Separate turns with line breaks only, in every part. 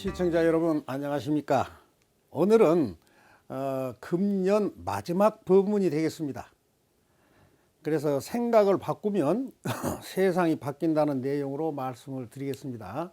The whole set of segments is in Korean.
시청자 여러분 안녕하십니까. 오늘은 금년 마지막 법문이 되겠습니다. 그래서 생각을 바꾸면 세상이 바뀐다는 내용으로 말씀을 드리겠습니다.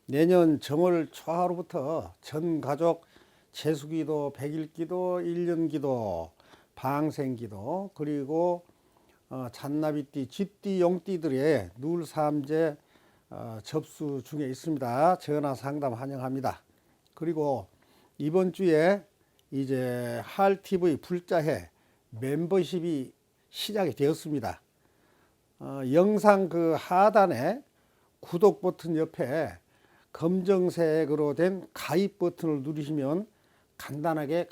내년 정월 초하루부터 전 가족 제수기도, 백일기도, 일년기도, 방생기도, 그리고 잔나비띠, 쥐띠, 용띠들의 눌삼재 접수 중에 있습니다. 전화 상담 환영합니다. 그리고 이번 주에 이제 할TV 불자해 멤버십이 시작이 되었습니다. 영상 그 하단에 구독 버튼 옆에 검정색으로 된 가입 버튼을 누르시면 간단하게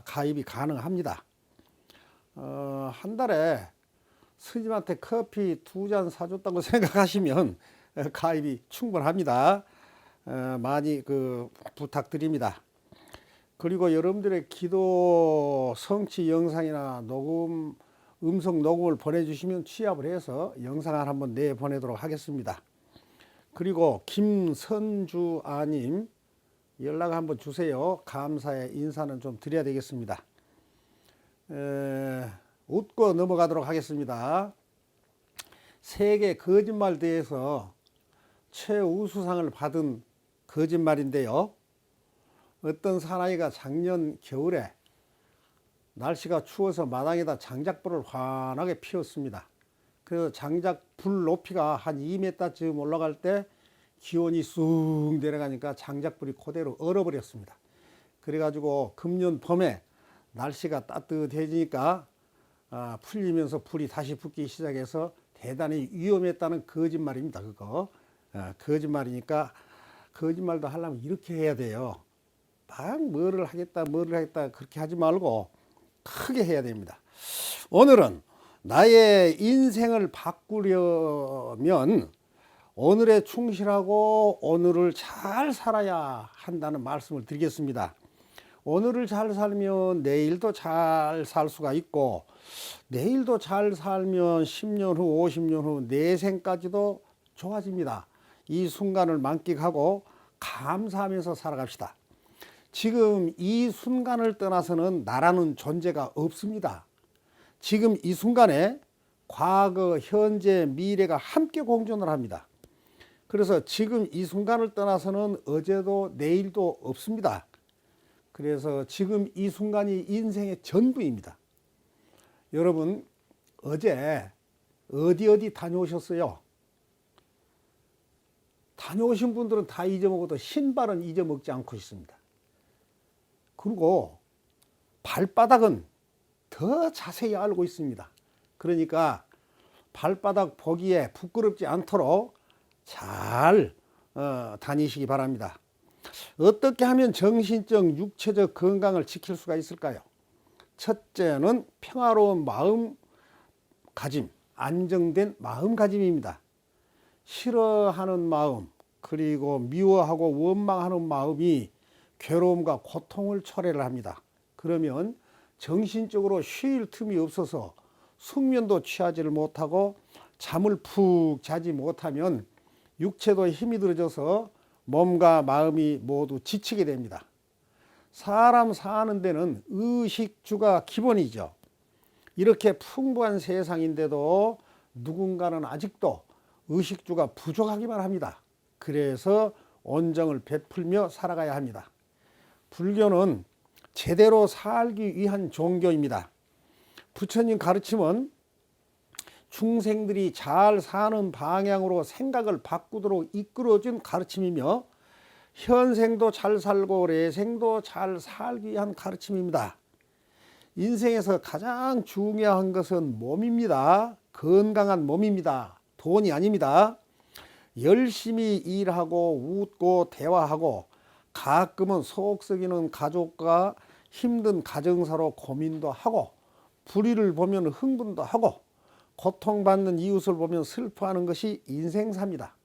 가입이 가능합니다. 한 달에 스님한테 커피 2잔 사줬다고 생각하시면 가입이 충분합니다. 많이 부탁드립니다. 그리고 여러분들의 기도 성취 영상이나 녹음, 음성 녹음을 보내주시면 취합을 해서 영상을 한번 내보내도록 하겠습니다. 그리고 김선주 아님 연락 한번 주세요. 감사의 인사는 좀 드려야 되겠습니다. 웃고 넘어가도록 하겠습니다. 세계 거짓말 대회에서 최우수상을 받은 거짓말인데요. 어떤 사나이가 작년 겨울에 날씨가 추워서 마당에다 장작불을 환하게 피웠습니다. 그래서 장작불 높이가 한 2m쯤 올라갈 때 기온이 쑥 내려가니까 장작불이 그대로 얼어버렸습니다. 그래가지고 금년 봄에 날씨가 따뜻해지니까 풀리면서 불이 다시 붙기 시작해서 대단히 위험했다는 거짓말입니다. 그거 거짓말이니까 거짓말도 하려면 이렇게 해야 돼요. 막 뭐를 하겠다 그렇게 하지 말고 크게 해야 됩니다. 오늘은 나의 인생을 바꾸려면 오늘에 충실하고 오늘을 잘 살아야 한다는 말씀을 드리겠습니다. 오늘을 잘 살면 내일도 잘 살 수가 있고, 내일도 잘 살면 10년 후, 50년 후, 내 생까지도 좋아집니다. 이 순간을 만끽하고 감사하면서 살아갑시다. 지금 이 순간을 떠나서는 나라는 존재가 없습니다. 지금 이 순간에 과거, 현재, 미래가 함께 공존을 합니다. 그래서 지금 이 순간을 떠나서는 어제도 내일도 없습니다. 그래서 지금 이 순간이 인생의 전부입니다. 여러분 어제 어디 다녀오셨어요? 다녀오신 분들은 다 잊어먹어도 신발은 잊어먹지 않고 있습니다. 그리고 발바닥은 더 자세히 알고 있습니다. 그러니까 발바닥 보기에 부끄럽지 않도록 잘 다니시기 바랍니다. 어떻게 하면 정신적, 육체적 건강을 지킬 수가 있을까요? 첫째는 평화로운 마음가짐, 안정된 마음가짐입니다. 싫어하는 마음, 그리고 미워하고 원망하는 마음이 괴로움과 고통을 초래를 합니다. 그러면 정신적으로 쉴 틈이 없어서 숙면도 취하지를 못하고 잠을 푹 자지 못하면 육체도 힘이 들어져서 몸과 마음이 모두 지치게 됩니다. 사람 사는 데는 의식주가 기본이죠. 이렇게 풍부한 세상인데도 누군가는 아직도 의식주가 부족하기만 합니다. 그래서 온정을 베풀며 살아가야 합니다. 불교는 제대로 살기 위한 종교입니다. 부처님 가르침은 중생들이 잘 사는 방향으로 생각을 바꾸도록 이끌어준 가르침이며 현생도 잘 살고 내생도 잘 살기 위한 가르침입니다. 인생에서 가장 중요한 것은 몸입니다. 건강한 몸입니다. 돈이 아닙니다. 열심히 일하고 웃고 대화하고 가끔은 속 썩이는 가족과 힘든 가정사로 고민도 하고 불의를 보면 흥분도 하고 고통받는 이웃을 보면 슬퍼하는 것이 인생사입니다.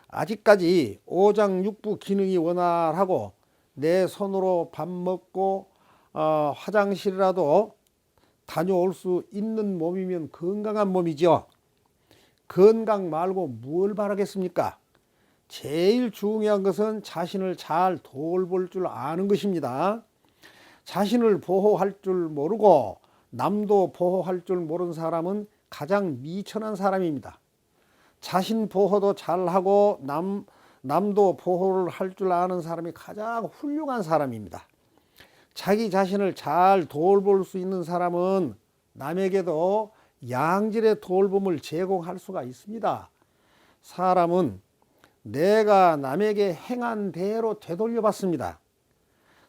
아직까지 오장육부 기능이 원활하고 내 손으로 밥 먹고 화장실이라도 다녀올 수 있는 몸이면 건강한 몸이죠. 건강 말고 뭘 바라겠습니까? 제일 중요한 것은 자신을 잘 돌볼 줄 아는 것입니다. 자신을 보호할 줄 모르고 남도 보호할 줄 모르는 사람은 가장 미천한 사람입니다. 자신 보호도 잘하고 남도 보호를 할 줄 아는 사람이 가장 훌륭한 사람입니다. 자기 자신을 잘 돌볼 수 있는 사람은 남에게도 양질의 돌봄을 제공할 수가 있습니다. 사람은 내가 남에게 행한 대로 되돌려 받습니다.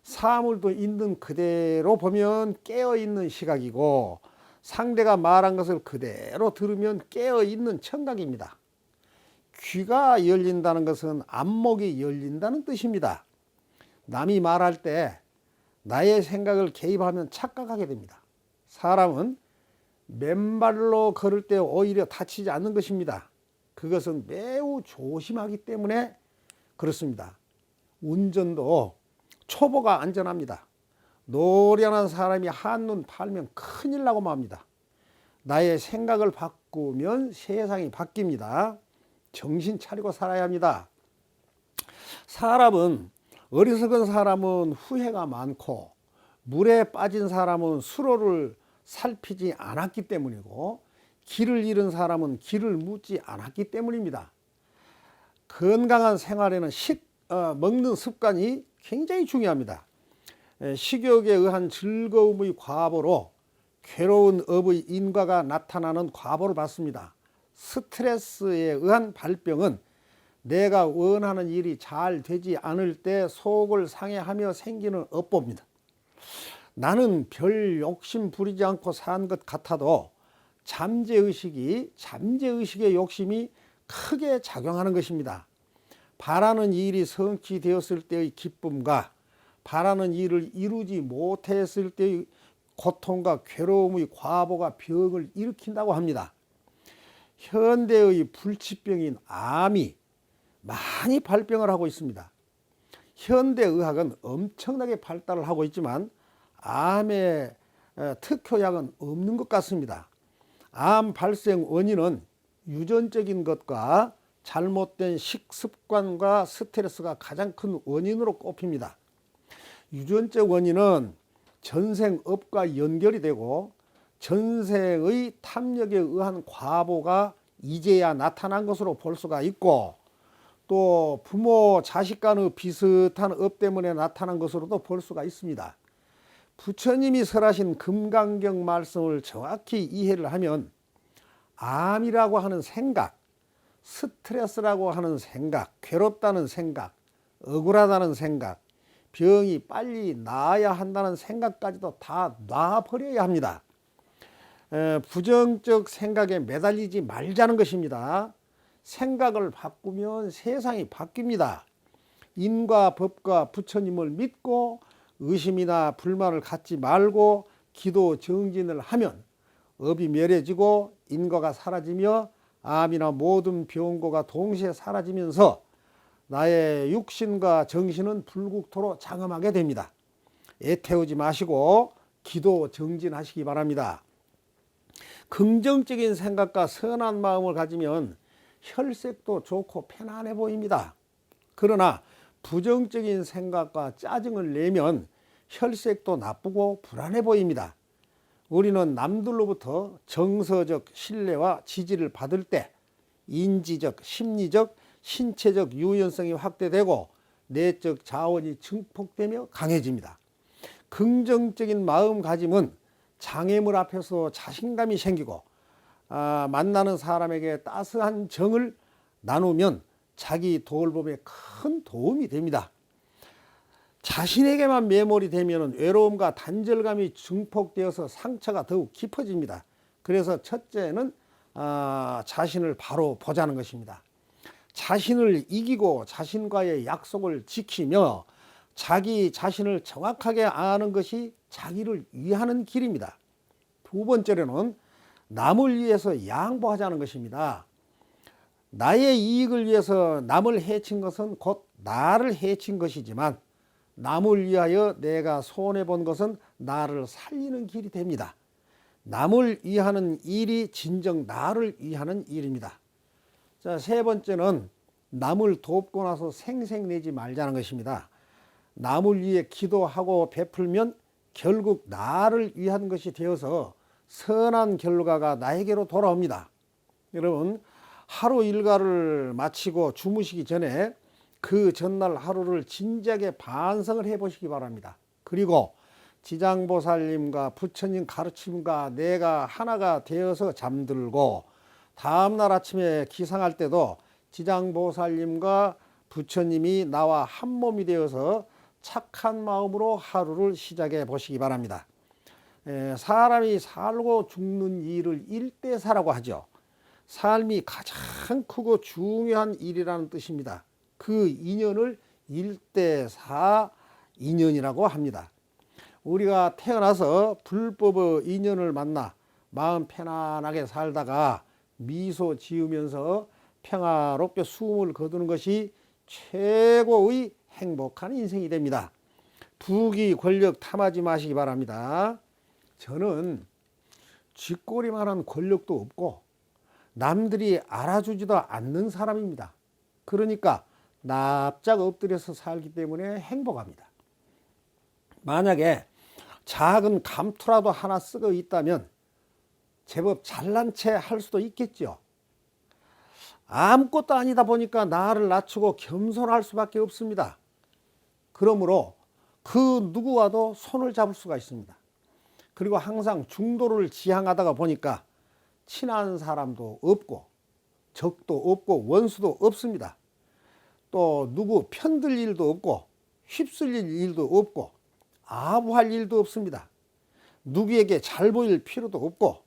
사물도 있는 그대로 보면 깨어있는 시각이고, 상대가 말한 것을 그대로 들으면 깨어있는 청각입니다. 귀가 열린다는 것은 안목이 열린다는 뜻입니다. 남이 말할 때 나의 생각을 개입하면 착각하게 됩니다. 사람은 맨발로 걸을 때 오히려 다치지 않는 것입니다. 그것은 매우 조심하기 때문에 그렇습니다. 운전도 초보가 안전합니다. 노련한 사람이 한눈 팔면 큰일 나고 맙니다. 나의 생각을 바꾸면 세상이 바뀝니다. 정신 차리고 살아야 합니다. 사람은, 어리석은 사람은 후회가 많고, 물에 빠진 사람은 수로를 살피지 않았기 때문이고, 길을 잃은 사람은 길을 묻지 않았기 때문입니다. 건강한 생활에는 먹는 습관이 굉장히 중요합니다. 식욕에 의한 즐거움의 과보로 괴로운 업의 인과가 나타나는 과보를 받습니다. 스트레스에 의한 발병은 내가 원하는 일이 잘 되지 않을 때 속을 상해하며 생기는 업보입니다. 나는 별 욕심 부리지 않고 산 것 같아도 잠재의식의 욕심이 크게 작용하는 것입니다. 바라는 일이 성취되었을 때의 기쁨과 바라는 일을 이루지 못했을 때의 고통과 괴로움의 과보가 병을 일으킨다고 합니다. 현대의 불치병인 암이 많이 발병을 하고 있습니다. 현대의학은 엄청나게 발달을 하고 있지만 암의 특효약은 없는 것 같습니다. 암 발생 원인은 유전적인 것과 잘못된 식습관과 스트레스가 가장 큰 원인으로 꼽힙니다. 유전적 원인은 전생업과 연결이 되고 전생의 탐욕에 의한 과보가 이제야 나타난 것으로 볼 수가 있고, 또 부모 자식 간의 비슷한 업 때문에 나타난 것으로도 볼 수가 있습니다. 부처님이 설하신 금강경 말씀을 정확히 이해를 하면 암이라고 하는 생각, 스트레스라고 하는 생각, 괴롭다는 생각, 억울하다는 생각, 병이 빨리 나아야 한다는 생각까지도 다 놔버려야 합니다. 부정적 생각에 매달리지 말자는 것입니다. 생각을 바꾸면 세상이 바뀝니다. 인과 법과 부처님을 믿고 의심이나 불만을 갖지 말고 기도 정진을 하면 업이 멸해지고 인과가 사라지며 암이나 모든 병고가 동시에 사라지면서 나의 육신과 정신은 불국토로 장엄하게 됩니다. 애태우지 마시고 기도 정진하시기 바랍니다. 긍정적인 생각과 선한 마음을 가지면 혈색도 좋고 편안해 보입니다. 그러나 부정적인 생각과 짜증을 내면 혈색도 나쁘고 불안해 보입니다. 우리는 남들로부터 정서적 신뢰와 지지를 받을 때 인지적, 심리적, 신체적 유연성이 확대되고 내적 자원이 증폭되며 강해집니다. 긍정적인 마음가짐은 장애물 앞에서 자신감이 생기고 만나는 사람에게 따스한 정을 나누면 자기 돌봄에 큰 도움이 됩니다. 자신에게만 매몰이 되면 외로움과 단절감이 증폭되어서 상처가 더욱 깊어집니다. 그래서 첫째는 자신을 바로 보자는 것입니다. 자신을 이기고 자신과의 약속을 지키며 자기 자신을 정확하게 아는 것이 자기를 위하는 길입니다. 두 번째로는 남을 위해서 양보하자는 것입니다. 나의 이익을 위해서 남을 해친 것은 곧 나를 해친 것이지만 남을 위하여 내가 손해본 것은 나를 살리는 길이 됩니다. 남을 위하는 일이 진정 나를 위하는 일입니다. 자, 세 번째는 남을 돕고 나서 생색내지 말자는 것입니다. 남을 위해 기도하고 베풀면 결국 나를 위한 것이 되어서 선한 결과가 나에게로 돌아옵니다. 여러분, 하루 일과를 마치고 주무시기 전에 그 전날 하루를 진지하게 반성을 해보시기 바랍니다. 그리고 지장보살님과 부처님 가르침과 내가 하나가 되어서 잠들고 다음날 아침에 기상할 때도 지장보살님과 부처님이 나와 한 몸이 되어서 착한 마음으로 하루를 시작해 보시기 바랍니다. 사람이 살고 죽는 일을 일대사라고 하죠. 삶이 가장 크고 중요한 일이라는 뜻입니다. 그 인연을 일대사 인연이라고 합니다. 우리가 태어나서 불법의 인연을 만나 마음 편안하게 살다가 미소 지으면서 평화롭게 숨을 거두는 것이 최고의 행복한 인생이 됩니다. 부귀 권력 탐하지 마시기 바랍니다. 저는 쥐꼬리만한 권력도 없고 남들이 알아주지도 않는 사람입니다. 그러니까 납작 엎드려서 살기 때문에 행복합니다. 만약에 작은 감투라도 하나 쓰고 있다면 제법 잘난 체 할 수도 있겠죠. 아무것도 아니다 보니까 나를 낮추고 겸손할 수밖에 없습니다. 그러므로 그 누구와도 손을 잡을 수가 있습니다. 그리고 항상 중도를 지향하다가 보니까 친한 사람도 없고 적도 없고 원수도 없습니다. 또 누구 편들 일도 없고 휩쓸릴 일도 없고 아부할 일도 없습니다. 누구에게 잘 보일 필요도 없고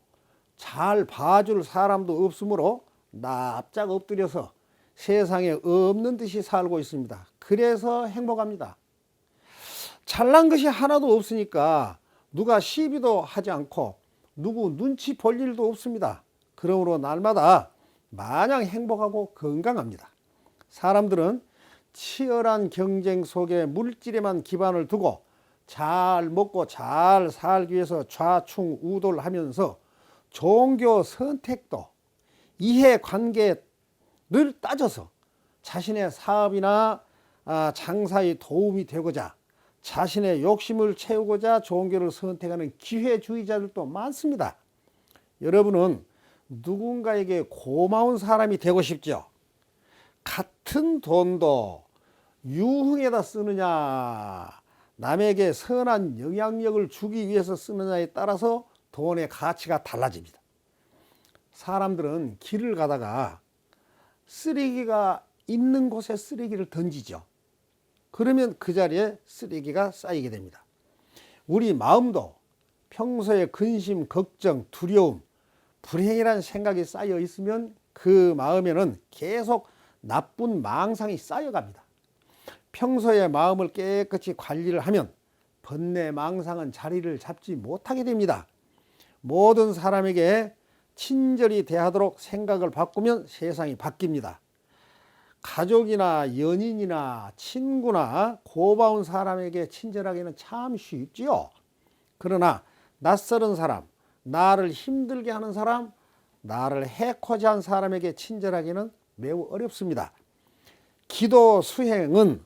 잘 봐줄 사람도 없으므로 납작 엎드려서 세상에 없는 듯이 살고 있습니다. 그래서 행복합니다. 잘난 것이 하나도 없으니까 누가 시비도 하지 않고 누구 눈치 볼 일도 없습니다. 그러므로 날마다 마냥 행복하고 건강합니다. 사람들은 치열한 경쟁 속에 물질에만 기반을 두고 잘 먹고 잘 살기 위해서 좌충우돌하면서 종교 선택도 이해관계를 따져서 자신의 사업이나 장사에 도움이 되고자 자신의 욕심을 채우고자 종교를 선택하는 기회주의자들도 많습니다. 여러분은 누군가에게 고마운 사람이 되고 싶죠? 같은 돈도 유흥에다 쓰느냐 남에게 선한 영향력을 주기 위해서 쓰느냐에 따라서 돈의 가치가 달라집니다. 사람들은 길을 가다가 쓰레기가 있는 곳에 쓰레기를 던지죠. 그러면 그 자리에 쓰레기가 쌓이게 됩니다. 우리 마음도 평소에 근심, 걱정, 두려움, 불행이라는 생각이 쌓여 있으면 그 마음에는 계속 나쁜 망상이 쌓여갑니다. 평소에 마음을 깨끗이 관리를 하면 번뇌 망상은 자리를 잡지 못하게 됩니다. 모든 사람에게 친절히 대하도록 생각을 바꾸면 세상이 바뀝니다. 가족이나 연인이나 친구나 고마운 사람에게 친절하기는 참 쉽지요. 그러나 낯설은 사람, 나를 힘들게 하는 사람, 나를 해코지 한 사람에게 친절하기는 매우 어렵습니다. 기도 수행은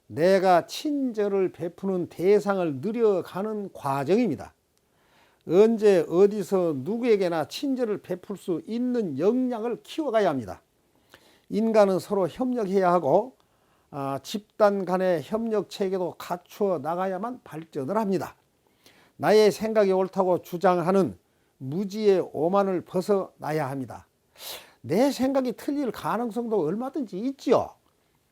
내가 친절을 베푸는 대상을 늘려가는 과정입니다. 언제 어디서 누구에게나 친절을 베풀 수 있는 역량을 키워가야 합니다. 인간은 서로 협력해야 하고 집단 간의 협력 체계도 갖추어 나가야만 발전을 합니다. 나의 생각이 옳다고 주장하는 무지의 오만을 벗어나야 합니다. 내 생각이 틀릴 가능성도 얼마든지 있죠.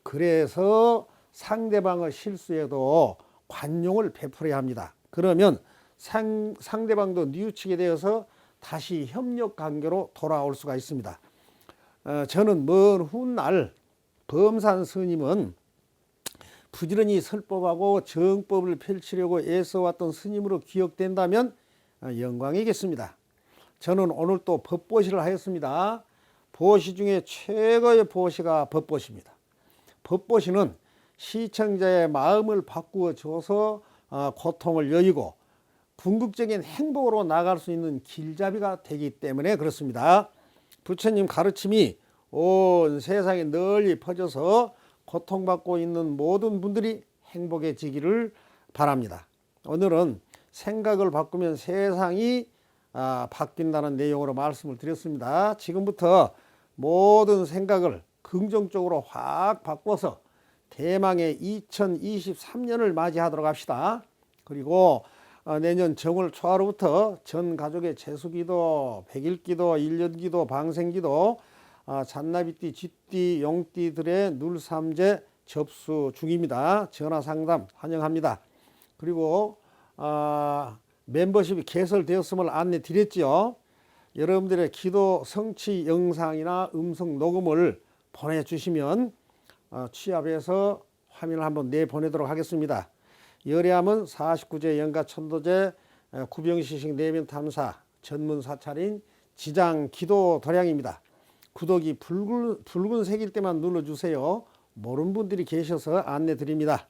그래서 상대방의 실수에도 관용을 베풀어야 합니다. 그러면 상대방도 뉘우치게 되어서 다시 협력 관계로 돌아올 수가 있습니다. 저는 먼 훗날 범산 스님은 부지런히 설법하고 정법을 펼치려고 애써왔던 스님으로 기억된다면 영광이겠습니다. 저는 오늘 또 법보시를 하였습니다. 보시 중에 최고의 보시가 법보시입니다. 법보시는 시청자의 마음을 바꾸어 줘서 고통을 여의고 궁극적인 행복으로 나갈 수 있는 길잡이가 되기 때문에 그렇습니다. 부처님 가르침이 온 세상에 널리 퍼져서 고통받고 있는 모든 분들이 행복해지기를 바랍니다. 오늘은 생각을 바꾸면 세상이 바뀐다는 내용으로 말씀을 드렸습니다. 지금부터 모든 생각을 긍정적으로 확 바꿔서 대망의 2023년을 맞이하도록 합시다. 그리고 내년 정월 초하루부터 전 가족의 제수기도, 백일기도, 일년기도, 방생기도, 잔나비띠, 쥐띠, 용띠들의 눌삼재 접수 중입니다. 전화상담 환영합니다. 그리고 멤버십이 개설되었음을 안내 드렸지요. 여러분들의 기도 성취 영상이나 음성 녹음을 보내주시면 취합해서 화면을 한번 내보내도록 하겠습니다. 열애함은 49제 영가천도제 구병시식 내면 탐사 전문 사찰인 지장 기도 도량입니다. 구독이 붉은색일 때만 눌러주세요. 모르는 분들이 계셔서 안내 드립니다.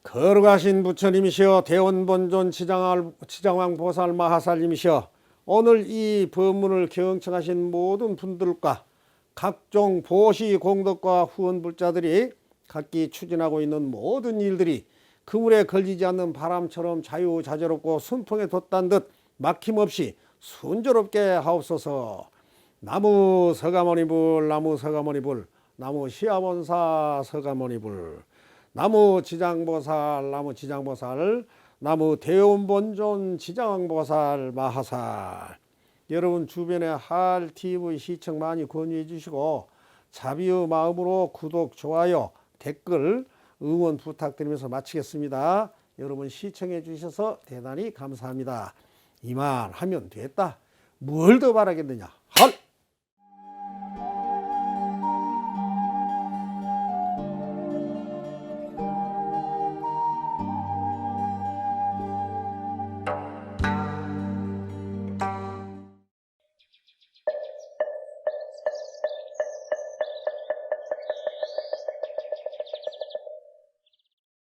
거룩하신 부처님이시여 대원본존 지장왕 보살 마하살님이시여 오늘 이 법문을 경청하신 모든 분들과 각종 보시 공덕과 후원불자들이 각기 추진하고 있는 모든 일들이 그물에 걸리지 않는 바람처럼 자유자재롭고 순풍에 돛단 듯 막힘없이 순조롭게 하옵소서. 나무 서가모니불, 나무 서가모니불, 나무 시아본사 서가모니불, 나무 지장보살, 나무 지장보살, 나무 대원본존 지장보살 마하살. 여러분 주변에 할TV 시청 많이 권유해 주시고 자비의 마음으로 구독, 좋아요, 댓글, 응원 부탁드리면서 마치겠습니다. 여러분 시청해 주셔서 대단히 감사합니다. 이만 하면 됐다. 뭘 더 바라겠느냐.